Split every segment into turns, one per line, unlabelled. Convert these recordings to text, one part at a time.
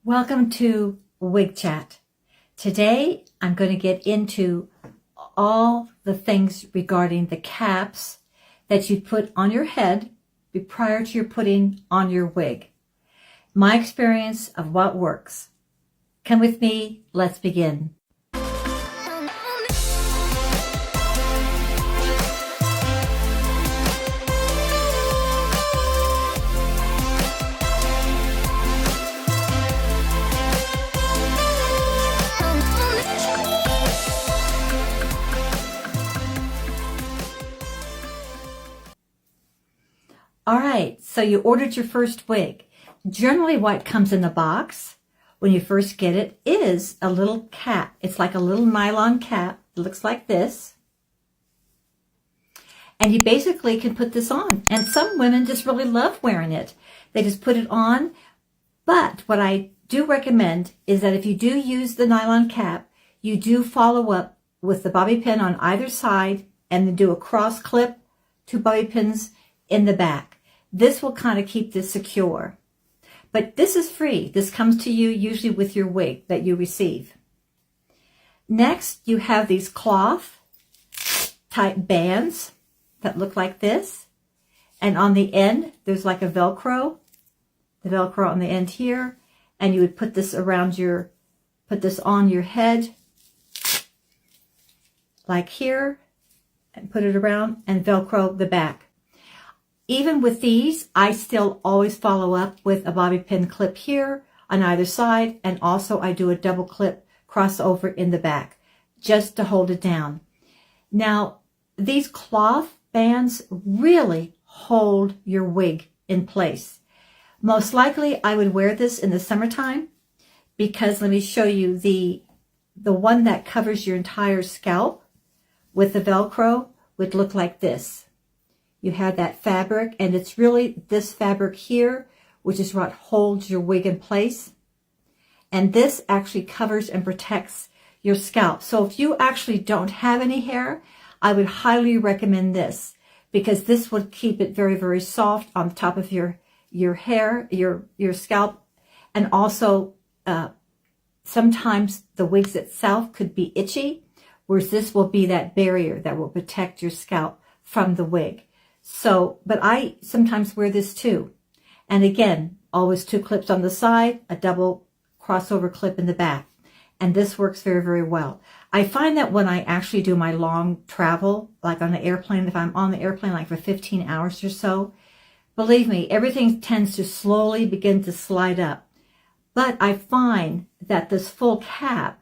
Welcome to Wig Chat. Today I'm going to get into all the things regarding the caps that you put on your head prior to your putting on your wig. My experience of what works. Come with me, let's begin. All right, so you ordered your first wig. Generally what comes in the box when you first get it is a little cap. It's like a little nylon cap. It looks like this. And you basically can put this on. And some women just really love wearing it. They just put it on. But what I do recommend is that if you do use the nylon cap, you do follow up with the bobby pin on either side and then do a cross clip, 2 bobby pins in the back. This will kind of keep this secure. But this is free. This comes to you usually with your wig that you receive. Next, you have these cloth type bands that look like this. And on the end, there's like a Velcro. The Velcro on the end here. And you would put this around put this on your head like here. And put it around and Velcro the back. Even with these, I still always follow up with a bobby pin clip here on either side, and also I do a double clip crossover in the back just to hold it down. Now, these cloth bands really hold your wig in place. Most likely, I would wear this in the summertime because let me show you the one that covers your entire scalp with the Velcro would look like this. You have that fabric, and it's really this fabric here, which is what holds your wig in place. And this actually covers and protects your scalp. So if you actually don't have any hair, I would highly recommend this because this would keep it very, very soft on the top of your hair, your scalp. And also, sometimes the wigs itself could be itchy, whereas this will be that barrier that will protect your scalp from the wig. So, but I sometimes wear this too. And again, always 2 clips on the side, a double crossover clip in the back. And this works very, very well. I find that when I actually do my long travel, like on the airplane, if I'm on the airplane like for 15 hours or so, believe me, everything tends to slowly begin to slide up. But I find that this full cap,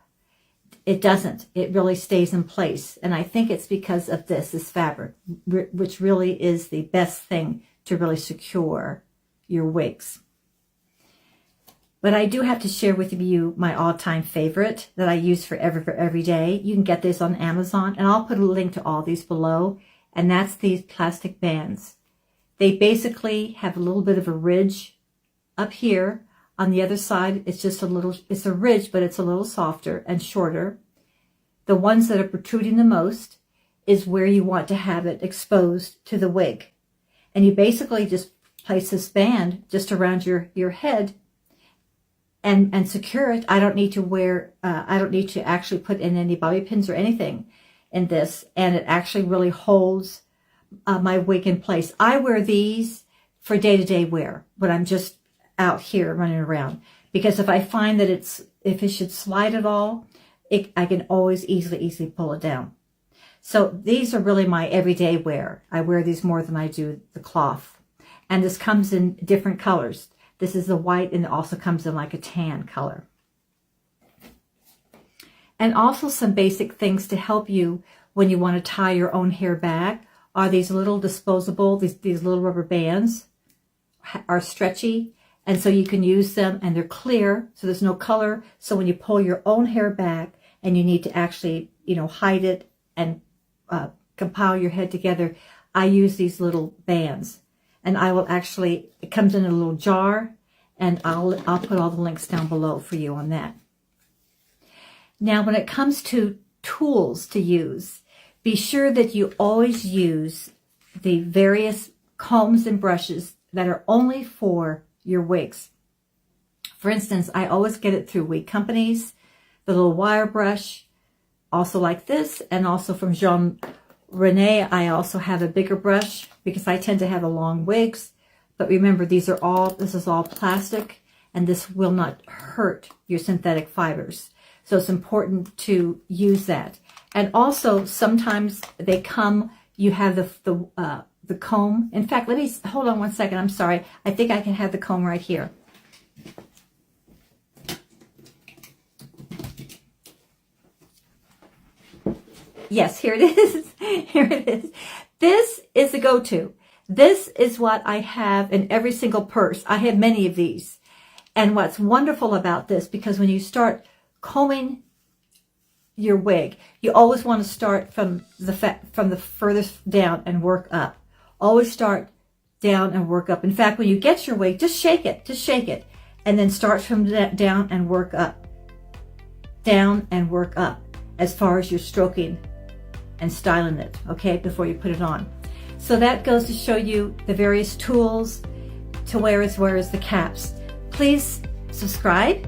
it doesn't. It really stays in place. And I think it's because of this fabric, which really is the best thing to really secure your wigs. But I do have to share with you my all-time favorite that I use for every day. You can get this on Amazon, and I'll put a link to all these below. And that's these plastic bands. They basically have a little bit of a ridge up here. On the other side, it's just it's a ridge, but it's a little softer and shorter. The ones that are protruding the most is where you want to have it exposed to the wig. And you basically just place this band just around your head and secure it. I don't need to actually put in any bobby pins or anything in this. And it actually really holds my wig in place. I wear these for day-to-day wear when I'm just out here running around, because if I find that if it should slide at all, I can always easily pull it down. So these are really my everyday wear. I wear these more than I do the cloth. And this comes in different colors. This is the white, and it also comes in like a tan color. And also some basic things to help you when you want to tie your own hair back are these little disposable, these little rubber bands are stretchy. And so you can use them, and they're clear, so there's no color. So when you pull your own hair back and you need to actually, hide it and compile your head together, I use these little bands. And I will actually, it comes in a little jar, and I'll put all the links down below for you on that. Now, when it comes to tools to use, be sure that you always use the various combs and brushes that are only for your wigs. For instance, I always get it through wig companies, the little wire brush, also like this, and also from Jean Rene, I also have a bigger brush because I tend to have a long wigs. But remember, this is all plastic, and this will not hurt your synthetic fibers. So it's important to use that. And also, sometimes they come, you have the comb. In fact, hold on one second. I'm sorry. I think I can have the comb right here. Yes, here it is. Here it is. This is the go-to. This is what I have in every single purse. I have many of these. And what's wonderful about this, because when you start combing your wig, you always want to start from the furthest down and work up. Always start down and work up. In fact, when you get your wig, just shake it, and then start from down and work up. Down and work up as far as you're stroking and styling it, okay, before you put it on. So that goes to show you the various tools to wear as well as the caps. Please subscribe,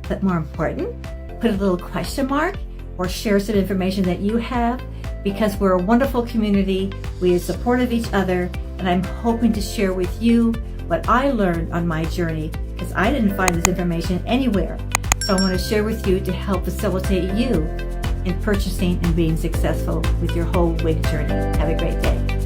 but more important, put a little question mark or share some information that you have, because we're a wonderful community. We are supportive of each other, and I'm hoping to share with you what I learned on my journey, because I didn't find this information anywhere. So I want to share with you to help facilitate you in purchasing and being successful with your whole wig journey. Have a great day.